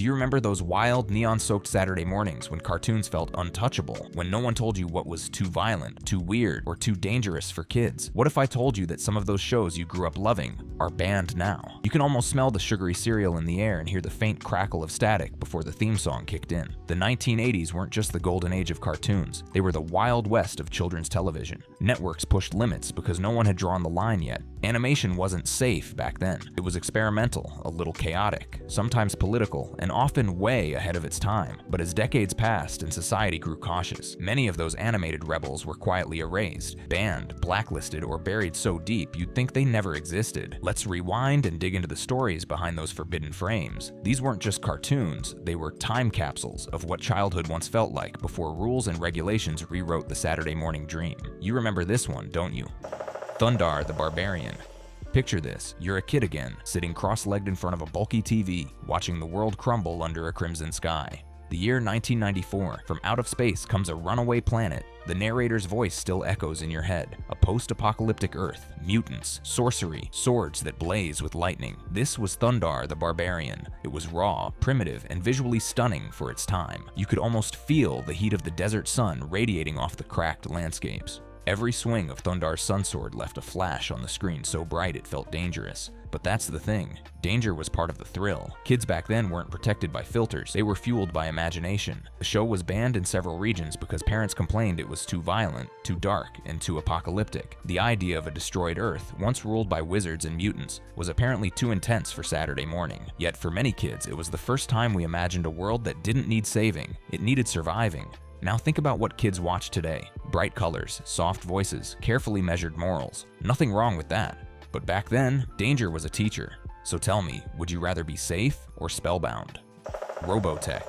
Do you remember those wild, neon-soaked Saturday mornings when cartoons felt untouchable, when no one told you what was too violent, too weird, or too dangerous for kids? What if I told you that some of those shows you grew up loving are banned now? You can almost smell the sugary cereal in the air and hear the faint crackle of static before the theme song kicked in. The 1980s weren't just the golden age of cartoons, they were the wild west of children's television. Networks pushed limits because no one had drawn the line yet. Animation wasn't safe back then. It was experimental, a little chaotic, sometimes political, and often way ahead of its time. But as decades passed and society grew cautious, many of those animated rebels were quietly erased, banned, blacklisted, or buried so deep you'd think they never existed. Let's rewind and dig into the stories behind those forbidden frames. These weren't just cartoons, they were time capsules of what childhood once felt like before rules and regulations rewrote the Saturday morning dream. You remember this one, don't you? Thundarr the Barbarian. Picture this, you're a kid again, sitting cross-legged in front of a bulky TV, watching the world crumble under a crimson sky. The year 1994, from out of space comes a runaway planet. The narrator's voice still echoes in your head. A post-apocalyptic Earth, mutants, sorcery, swords that blaze with lightning. This was Thundarr the Barbarian. It was raw, primitive, and visually stunning for its time. You could almost feel the heat of the desert sun radiating off the cracked landscapes. Every swing of Thundarr's sunsword left a flash on the screen so bright it felt dangerous. But that's the thing. Danger was part of the thrill. Kids back then weren't protected by filters, they were fueled by imagination. The show was banned in several regions because parents complained it was too violent, too dark, and too apocalyptic. The idea of a destroyed Earth, once ruled by wizards and mutants, was apparently too intense for Saturday morning. Yet for many kids, it was the first time we imagined a world that didn't need saving, it needed surviving. Now think about what kids watch today. Bright colors, soft voices, carefully measured morals. Nothing wrong with that. But back then, danger was a teacher. So tell me, would you rather be safe or spellbound? Robotech.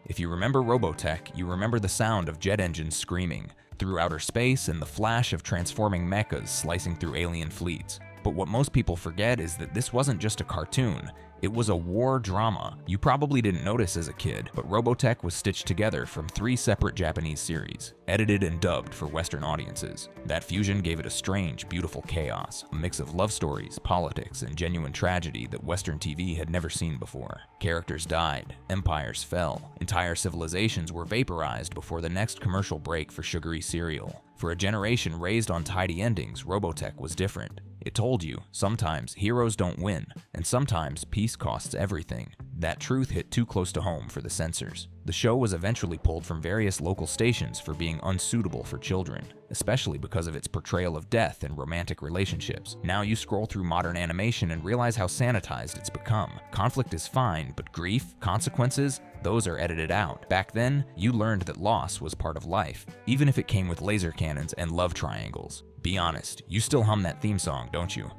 If you remember Robotech, you remember the sound of jet engines screaming through outer space and the flash of transforming mechas slicing through alien fleets. But what most people forget is that this wasn't just a cartoon. It was a war drama. You probably didn't notice as a kid, but Robotech was stitched together from 3 separate Japanese series, edited and dubbed for Western audiences. That fusion gave it a strange, beautiful chaos, a mix of love stories, politics, and genuine tragedy that Western TV had never seen before. Characters died, empires fell, entire civilizations were vaporized before the next commercial break for sugary cereal. For a generation raised on tidy endings, Robotech was different. It told you, sometimes heroes don't win, and sometimes peace costs everything. That truth hit too close to home for the censors. The show was eventually pulled from various local stations for being unsuitable for children, especially because of its portrayal of death and romantic relationships. Now you scroll through modern animation and realize how sanitized it's become. Conflict is fine, but grief, consequences, those are edited out. Back then, you learned that loss was part of life, even if it came with laser cannons and love triangles. Be honest, you still hum that theme song, don't you?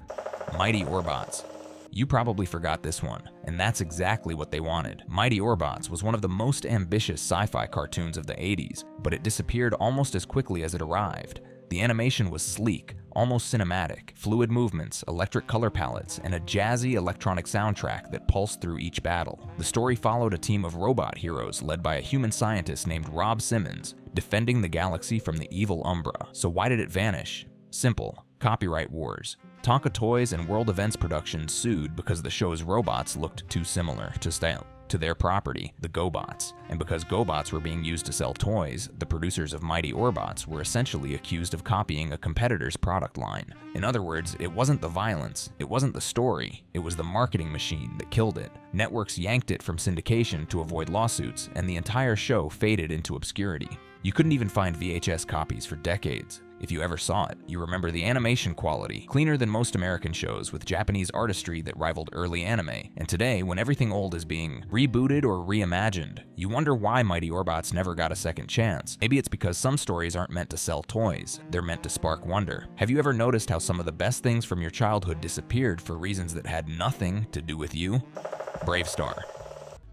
Mighty Orbots. You probably forgot this one, and that's exactly what they wanted. Mighty Orbots was one of the most ambitious sci-fi cartoons of the 80s, but it disappeared almost as quickly as it arrived. The animation was sleek, almost cinematic, fluid movements, electric color palettes, and a jazzy electronic soundtrack that pulsed through each battle. The story followed a team of robot heroes led by a human scientist named Rob Simmons, defending the galaxy from the evil Umbra. So why did it vanish? Simple. Copyright wars. Tonka Toys and World Events Productions sued because the show's robots looked too similar to their property, the GoBots. And because GoBots were being used to sell toys, the producers of Mighty Orbots were essentially accused of copying a competitor's product line. In other words, it wasn't the violence, it wasn't the story, it was the marketing machine that killed it. Networks yanked it from syndication to avoid lawsuits, and the entire show faded into obscurity. You couldn't even find VHS copies for decades. If you ever saw it, you remember the animation quality, cleaner than most American shows with Japanese artistry that rivaled early anime. And today, when everything old is being rebooted or reimagined, you wonder why Mighty Orbots never got a second chance. Maybe it's because some stories aren't meant to sell toys, they're meant to spark wonder. Have you ever noticed how some of the best things from your childhood disappeared for reasons that had nothing to do with you? BraveStarr.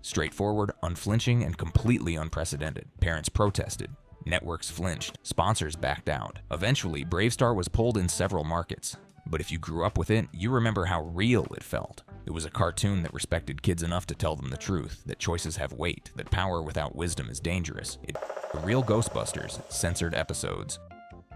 Straightforward, unflinching, and completely unprecedented. Parents protested. Networks flinched, sponsors backed out. Eventually, BraveStarr was pulled in several markets. But if you grew up with it, you remember how real it felt. It was a cartoon that respected kids enough to tell them the truth, that choices have weight, that power without wisdom is dangerous. The real Ghostbusters, censored episodes.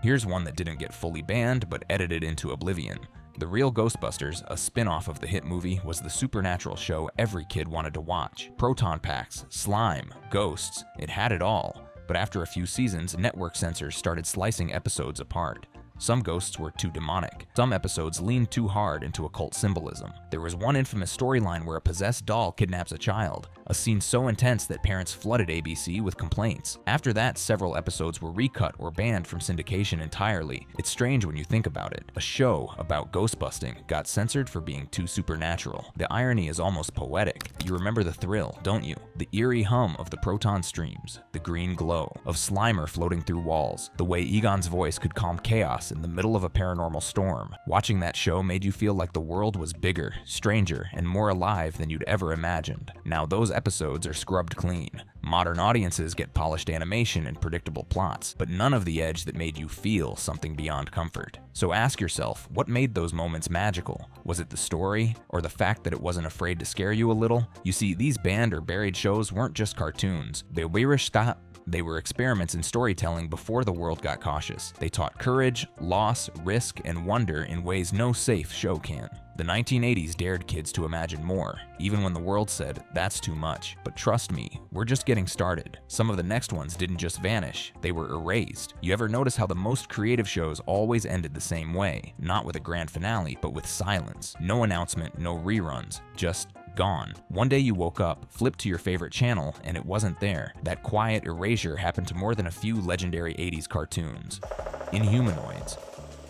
Here's one that didn't get fully banned, but edited into oblivion. The Real Ghostbusters, a spin-off of the hit movie, was the supernatural show every kid wanted to watch. Proton packs, slime, ghosts, it had it all. But after a few seasons, network censors started slicing episodes apart. Some ghosts were too demonic. Some episodes leaned too hard into occult symbolism. There was one infamous storyline where a possessed doll kidnaps a child, a scene so intense that parents flooded ABC with complaints. After that, several episodes were recut or banned from syndication entirely. It's strange when you think about it. A show about ghost busting got censored for being too supernatural. The irony is almost poetic. You remember the thrill, don't you? The eerie hum of the proton streams, the green glow of Slimer floating through walls, the way Egon's voice could calm chaos in the middle of a paranormal storm. Watching that show made you feel like the world was bigger, stranger, and more alive than you'd ever imagined. Now those episodes are scrubbed clean. Modern audiences get polished animation and predictable plots, but none of the edge that made you feel something beyond comfort. So ask yourself, what made those moments magical? Was it the story, or the fact that it wasn't afraid to scare you a little? You see, these banned or buried shows weren't just cartoons. They were experiments in storytelling before the world got cautious. They taught courage, loss, risk, and wonder in ways no safe show can. The 1980s dared kids to imagine more, even when the world said, that's too much. But trust me, we're just getting started. Some of the next ones didn't just vanish, they were erased. You ever notice how the most creative shows always ended the same way? Not with a grand finale, but with silence. No announcement, no reruns, just gone. One day you woke up, flipped to your favorite channel, and it wasn't there. That quiet erasure happened to more than a few legendary 80s cartoons. Inhumanoids.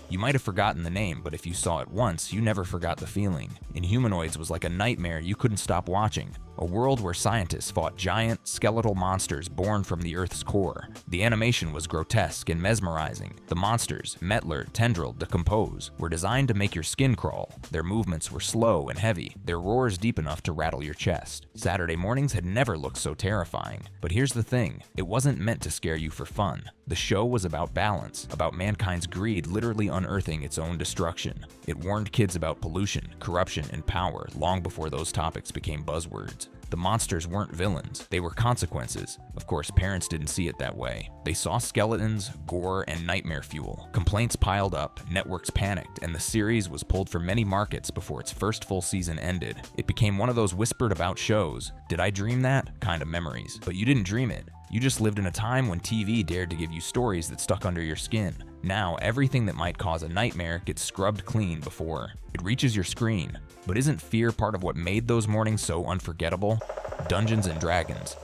You might have forgotten the name, but if you saw it once, you never forgot the feeling. Inhumanoids was like a nightmare you couldn't stop watching. A world where scientists fought giant, skeletal monsters born from the Earth's core. The animation was grotesque and mesmerizing. The monsters, Mettler, Tendril, Decompose, were designed to make your skin crawl. Their movements were slow and heavy, their roars deep enough to rattle your chest. Saturday mornings had never looked so terrifying. But here's the thing, it wasn't meant to scare you for fun. The show was about balance, about mankind's greed literally unearthing its own destruction. It warned kids about pollution, corruption, and power long before those topics became buzzwords. The monsters weren't villains, they were consequences. Of course, parents didn't see it that way. They saw skeletons, gore, and nightmare fuel. Complaints piled up, networks panicked, and the series was pulled from many markets before its first full season ended. It became one of those whispered about shows. Did I dream that? Kind of memories. But you didn't dream it. You just lived in a time when TV dared to give you stories that stuck under your skin. Now, everything that might cause a nightmare gets scrubbed clean before it reaches your screen. But isn't fear part of what made those mornings so unforgettable? Dungeons and Dragons.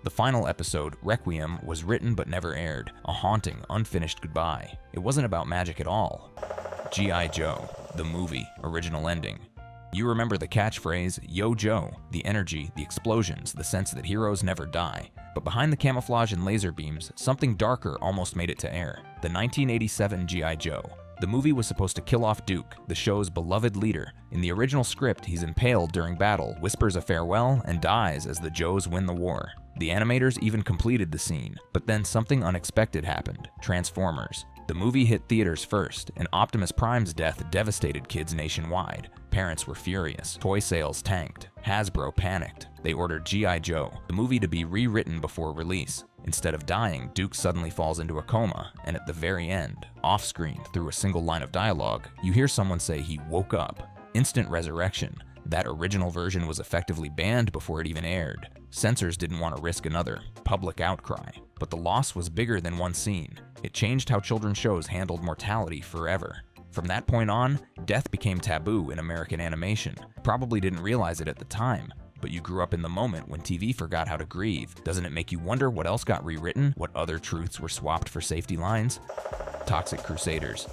The final episode, Requiem, was written but never aired, a haunting, unfinished goodbye. It wasn't about magic at all. G.I. Joe, the movie, original ending. You remember the catchphrase, Yo Joe, the energy, the explosions, the sense that heroes never die. But behind the camouflage and laser beams, something darker almost made it to air. The 1987 G.I. Joe. The movie was supposed to kill off Duke, the show's beloved leader. In the original script, he's impaled during battle, whispers a farewell, and dies as the Joes win the war. The animators even completed the scene, but then something unexpected happened. Transformers. The movie hit theaters first, and Optimus Prime's death devastated kids nationwide. Parents were furious. Toy sales tanked. Hasbro panicked. They ordered G.I. Joe, the movie to be rewritten before release. Instead of dying, Duke suddenly falls into a coma, and at the very end, off-screen, through a single line of dialogue, you hear someone say he woke up. Instant resurrection. That original version was effectively banned before it even aired. Censors didn't want to risk another public outcry. But the loss was bigger than one scene. It changed how children's shows handled mortality forever. From that point on, death became taboo in American animation. Probably didn't realize it at the time, but you grew up in the moment when TV forgot how to grieve. Doesn't it make you wonder what else got rewritten? What other truths were swapped for safety lines? Toxic Crusaders.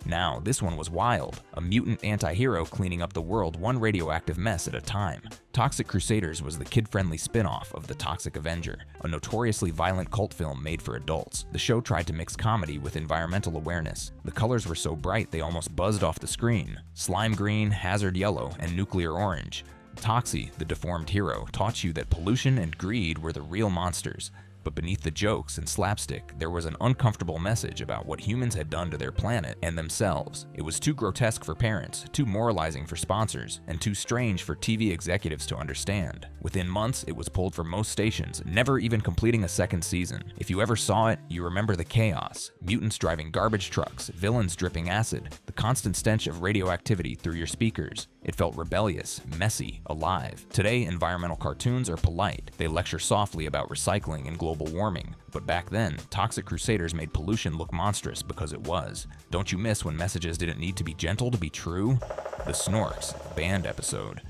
Now, this one was wild. A mutant anti-hero cleaning up the world one radioactive mess at a time. Toxic Crusaders was the kid-friendly spin-off of The Toxic Avenger, a notoriously violent cult film made for adults. The show tried to mix comedy with environmental awareness. The colors were so bright they almost buzzed off the screen. Slime green, hazard yellow, and nuclear orange. Toxie, the deformed hero, taught you that pollution and greed were the real monsters. But beneath the jokes and slapstick, there was an uncomfortable message about what humans had done to their planet and themselves. It was too grotesque for parents, too moralizing for sponsors, and too strange for TV executives to understand. Within months, it was pulled from most stations, never even completing a second season. If you ever saw it, you remember the chaos. Mutants driving garbage trucks, villains dripping acid, the constant stench of radioactivity through your speakers. It felt rebellious, messy, alive. Today, environmental cartoons are polite. They lecture softly about recycling and global warming. But back then, Toxic Crusaders made pollution look monstrous because it was. Don't you miss when messages didn't need to be gentle to be true? The Snorks, banned episode.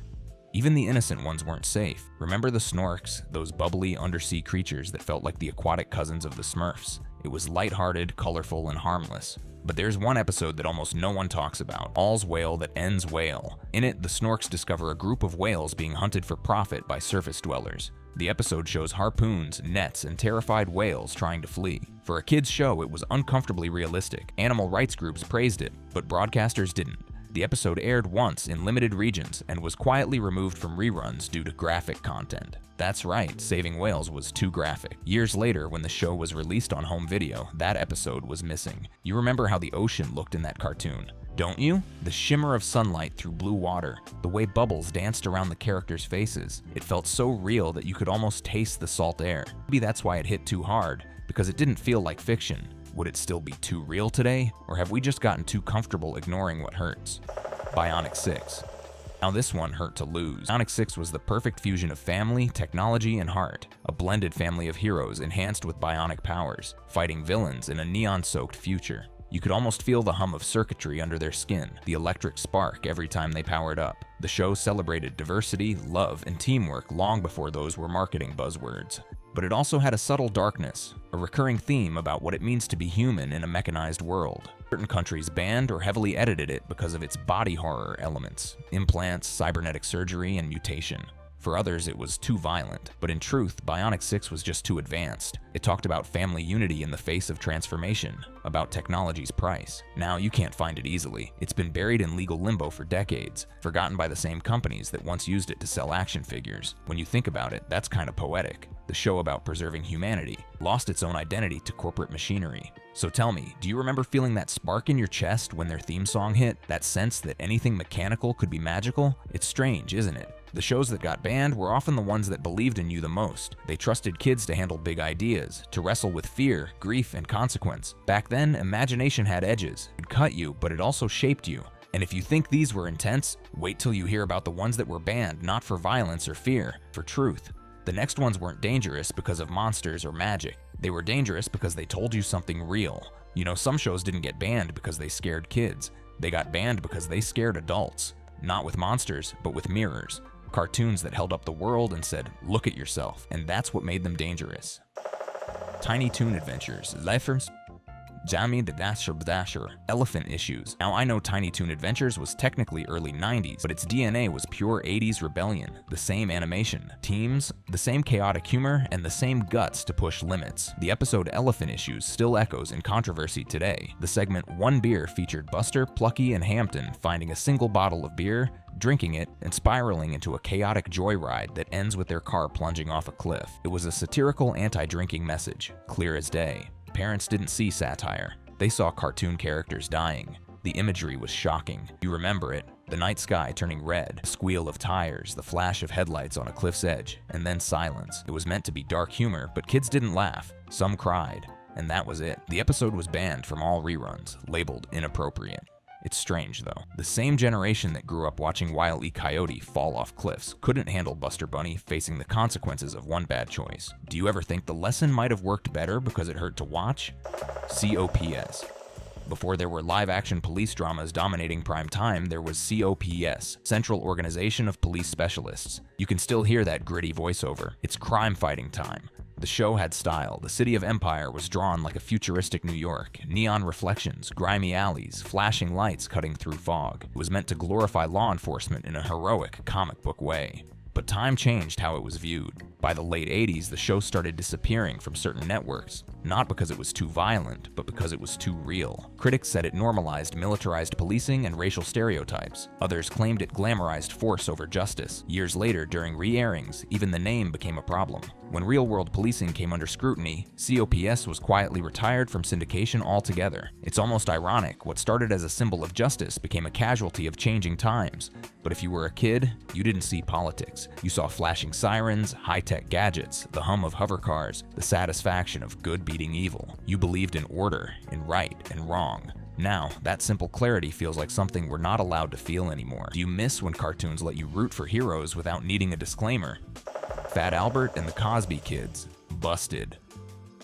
Even the innocent ones weren't safe. Remember the Snorks, those bubbly undersea creatures that felt like the aquatic cousins of the Smurfs? It was lighthearted, colorful, and harmless. But there's one episode that almost no one talks about, All's Whale That Ends Whale. In it, the Snorks discover a group of whales being hunted for profit by surface dwellers. The episode shows harpoons, nets, and terrified whales trying to flee. For a kid's show, it was uncomfortably realistic. Animal rights groups praised it, but broadcasters didn't. The episode aired once in limited regions and was quietly removed from reruns due to graphic content. That's right, saving whales was too graphic. Years later, when the show was released on home video, that episode was missing. You remember how the ocean looked in that cartoon, don't you? The shimmer of sunlight through blue water, the way bubbles danced around the characters' faces. It felt so real that you could almost taste the salt air. Maybe that's why it hit too hard, because it didn't feel like fiction. Would it still be too real today, or have we just gotten too comfortable ignoring what hurts? Bionic 6. Now this one hurt to lose. Bionic 6 was the perfect fusion of family, technology, and heart. A blended family of heroes enhanced with bionic powers, fighting villains in a neon-soaked future. You could almost feel the hum of circuitry under their skin, the electric spark every time they powered up. The show celebrated diversity, love, and teamwork long before those were marketing buzzwords. But it also had a subtle darkness, a recurring theme about what it means to be human in a mechanized world. Certain countries banned or heavily edited it because of its body horror elements, implants, cybernetic surgery, and mutation. For others, it was too violent, but in truth, Bionic 6 was just too advanced. It talked about family unity in the face of transformation, about technology's price. Now you can't find it easily. It's been buried in legal limbo for decades, forgotten by the same companies that once used it to sell action figures. When you think about it, that's kind of poetic. The show about preserving humanity lost its own identity to corporate machinery. So tell me, do you remember feeling that spark in your chest when their theme song hit? That sense that anything mechanical could be magical? It's strange, isn't it? The shows that got banned were often the ones that believed in you the most. They trusted kids to handle big ideas, to wrestle with fear, grief, and consequence. Back then, imagination had edges. It cut you, but it also shaped you. And if you think these were intense, wait till you hear about the ones that were banned not for violence or fear, for truth. The next ones weren't dangerous because of monsters or magic. They were dangerous because they told you something real. You know, some shows didn't get banned because they scared kids. They got banned because they scared adults. Not with monsters, but with mirrors. Cartoons that held up the world and said, look at yourself. And that's what made them dangerous. Tiny Toon Adventures, Lifers, Jammy the Dasher, Elephant Issues. Now I know Tiny Toon Adventures was technically early 90s, but its DNA was pure 80s rebellion. The same animation, teams, the same chaotic humor, and the same guts to push limits. The episode Elephant Issues still echoes in controversy today. The segment One Beer featured Buster, Plucky, and Hampton finding a single bottle of beer, drinking it, and spiraling into a chaotic joyride that ends with their car plunging off a cliff. It was a satirical anti-drinking message, clear as day. Parents didn't see satire. They saw cartoon characters dying. The imagery was shocking. You remember it. The night sky turning red, the squeal of tires, the flash of headlights on a cliff's edge, and then silence. It was meant to be dark humor, but kids didn't laugh. Some cried. And that was it. The episode was banned from all reruns, labeled inappropriate. It's strange, though. The same generation that grew up watching Wile E. Coyote fall off cliffs couldn't handle Buster Bunny facing the consequences of one bad choice. Do you ever think the lesson might have worked better because it hurt to watch? COPS. Before there were live-action police dramas dominating prime time, there was COPS, Central Organization of Police Specialists. You can still hear that gritty voiceover. It's crime-fighting time. The show had style. The city of Empire was drawn like a futuristic New York. Neon reflections, grimy alleys, flashing lights cutting through fog. It was meant to glorify law enforcement in a heroic, comic book way. But time changed how it was viewed. By the late 80s, the show started disappearing from certain networks, not because it was too violent, but because it was too real. Critics said it normalized militarized policing and racial stereotypes. Others claimed it glamorized force over justice. Years later, during re-airings, even the name became a problem. When real-world policing came under scrutiny, COPS was quietly retired from syndication altogether. It's almost ironic, what started as a symbol of justice became a casualty of changing times. But if you were a kid, you didn't see politics. You saw flashing sirens, high-tech gadgets, the hum of hover cars, the satisfaction of good beating evil. You believed in order, in right and wrong. Now, that simple clarity feels like something we're not allowed to feel anymore. Do you miss when cartoons let you root for heroes without needing a disclaimer? Fat Albert and the Cosby Kids. Busted.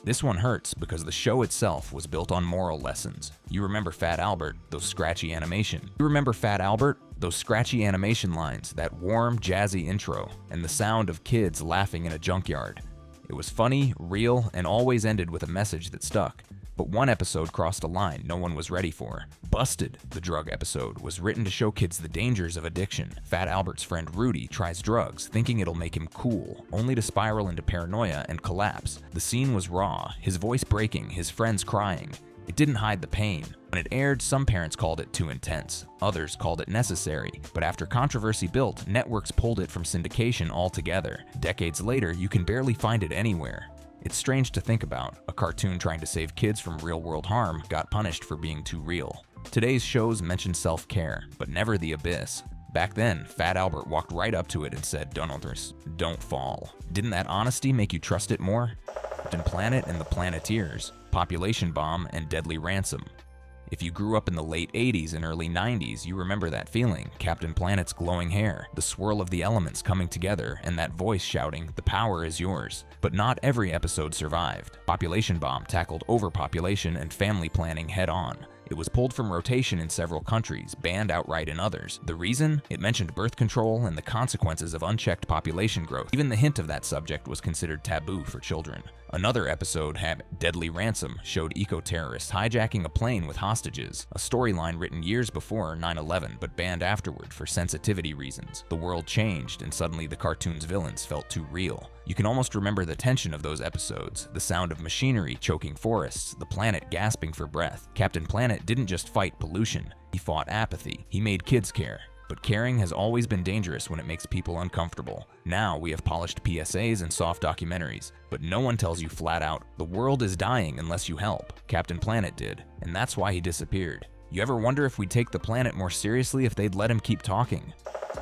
This one hurts because the show itself was built on moral lessons. You remember Fat Albert, those scratchy animation. You remember Fat Albert? Those scratchy animation lines, that warm, jazzy intro, and the sound of kids laughing in a junkyard. It was funny, real, and always ended with a message that stuck. But one episode crossed a line no one was ready for. Busted, the drug episode, was written to show kids the dangers of addiction. Fat Albert's friend Rudy tries drugs, thinking it'll make him cool, only to spiral into paranoia and collapse. The scene was raw, his voice breaking, his friends crying. It didn't hide the pain. When it aired, some parents called it too intense, others called it necessary, but after controversy built, networks pulled it from syndication altogether. Decades later, you can barely find it anywhere. It's strange to think about. A cartoon trying to save kids from real-world harm got punished for being too real. Today's shows mention self-care, but never the abyss. Back then, Fat Albert walked right up to it and said, "Don't fall." Didn't that honesty make you trust it more? Captain Planet and the Planeteers, Population Bomb, and Deadly Ransom. If you grew up in the late 80s and early 90s, you remember that feeling. Captain Planet's glowing hair, the swirl of the elements coming together, and that voice shouting, "The power is yours." But not every episode survived. Population Bomb tackled overpopulation and family planning head-on. It was pulled from rotation in several countries, banned outright in others. The reason? It mentioned birth control and the consequences of unchecked population growth. Even the hint of that subject was considered taboo for children. Another episode, Deadly Ransom, showed eco-terrorists hijacking a plane with hostages, a storyline written years before 9/11 but banned afterward for sensitivity reasons. The world changed, and suddenly the cartoon's villains felt too real. You can almost remember the tension of those episodes, the sound of machinery choking forests, the planet gasping for breath. Captain Planet didn't just fight pollution, he fought apathy. He made kids care. But caring has always been dangerous when it makes people uncomfortable. Now we have polished PSAs and soft documentaries, but no one tells you flat out, "The world is dying unless you help." Captain Planet did, and that's why he disappeared. You ever wonder if we'd take the planet more seriously if they'd let him keep talking?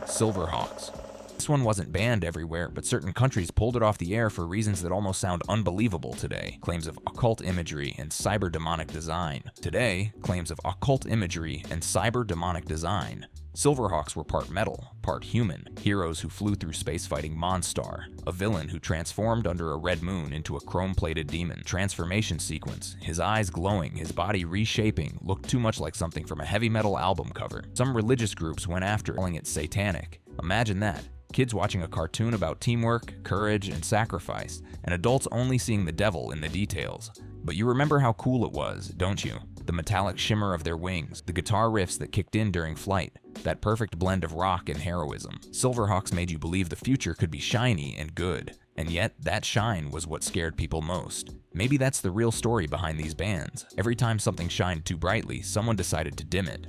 Silverhawks. This one wasn't banned everywhere, but certain countries pulled it off the air for reasons that almost sound unbelievable today. Claims of occult imagery and cyber-demonic design. Today, claims of occult imagery and cyber-demonic design. Silverhawks were part metal, part human, heroes who flew through space fighting Monstar, a villain who transformed under a red moon into a chrome-plated demon. Transformation sequence, his eyes glowing, his body reshaping, looked too much like something from a heavy metal album cover. Some religious groups went after it, calling it satanic. Imagine that. Kids watching a cartoon about teamwork, courage, and sacrifice, and adults only seeing the devil in the details. But you remember how cool it was, don't you? The metallic shimmer of their wings, the guitar riffs that kicked in during flight, that perfect blend of rock and heroism. Silverhawks made you believe the future could be shiny and good, and yet that shine was what scared people most. Maybe that's the real story behind these bands. Every time something shined too brightly, someone decided to dim it.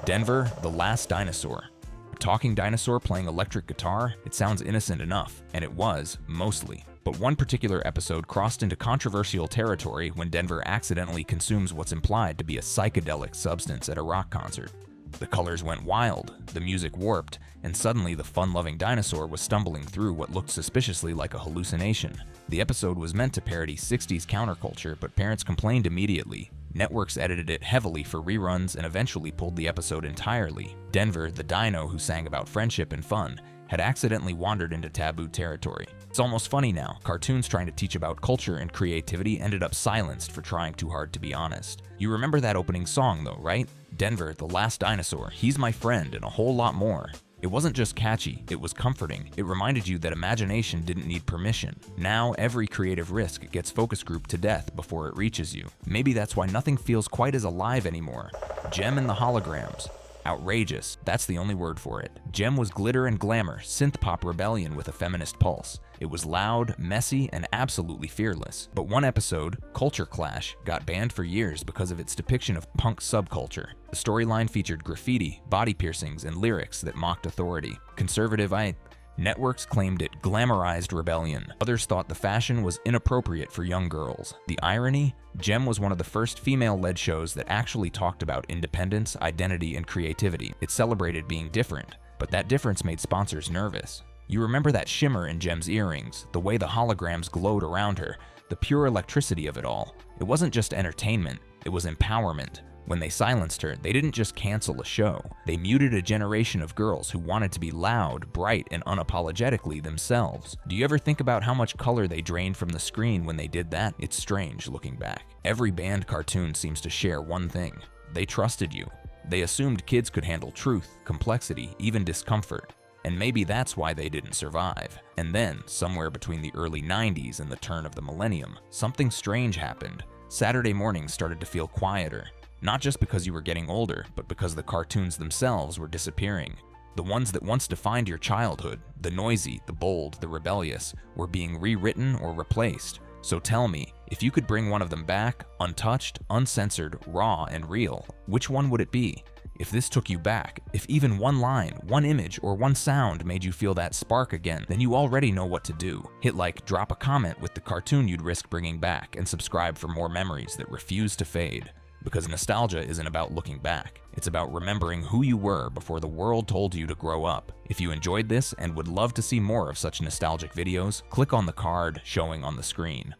Denver, the Last Dinosaur. Talking dinosaur playing electric guitar? It sounds innocent enough, and it was, mostly. But one particular episode crossed into controversial territory when Denver accidentally consumes what's implied to be a psychedelic substance at a rock concert. The colors went wild, the music warped, and suddenly the fun-loving dinosaur was stumbling through what looked suspiciously like a hallucination. The episode was meant to parody 60s counterculture, but parents complained immediately. Networks edited it heavily for reruns and eventually pulled the episode entirely. Denver, the dino who sang about friendship and fun, had accidentally wandered into taboo territory. It's almost funny now. Cartoons trying to teach about culture and creativity ended up silenced for trying too hard to be honest. You remember that opening song though, right? Denver, the Last Dinosaur, He's My Friend, and a whole lot more. It wasn't just catchy, it was comforting. It reminded you that imagination didn't need permission. Now, every creative risk gets focus grouped to death before it reaches you. Maybe that's why nothing feels quite as alive anymore. Gem and the Holograms. Outrageous, that's the only word for it. Gem was glitter and glamour, synth-pop rebellion with a feminist pulse. It was loud, messy, and absolutely fearless. But one episode, Culture Clash, got banned for years because of its depiction of punk subculture. The storyline featured graffiti, body piercings, and lyrics that mocked authority. Networks claimed it glamorized rebellion. Others thought the fashion was inappropriate for young girls. The irony? Gem was one of the first female-led shows that actually talked about independence, identity, and creativity. It celebrated being different, but that difference made sponsors nervous. You remember that shimmer in Gem's earrings, the way the holograms glowed around her, the pure electricity of it all. It wasn't just entertainment, it was empowerment. When they silenced her, they didn't just cancel a show. They muted a generation of girls who wanted to be loud, bright, and unapologetically themselves. Do you ever think about how much color they drained from the screen when they did that? It's strange looking back. Every banned cartoon seems to share one thing. They trusted you. They assumed kids could handle truth, complexity, even discomfort. And maybe that's why they didn't survive. And then, somewhere between the early 90s and the turn of the millennium, something strange happened. Saturday mornings started to feel quieter. Not just because you were getting older, but because the cartoons themselves were disappearing. The ones that once defined your childhood, the noisy, the bold, the rebellious, were being rewritten or replaced. So tell me, if you could bring one of them back, untouched, uncensored, raw, and real, which one would it be? If this took you back, if even one line, one image, or one sound made you feel that spark again, then you already know what to do. Hit like, drop a comment with the cartoon you'd risk bringing back, and subscribe for more memories that refuse to fade. Because nostalgia isn't about looking back. It's about remembering who you were before the world told you to grow up. If you enjoyed this and would love to see more of such nostalgic videos, click on the card showing on the screen.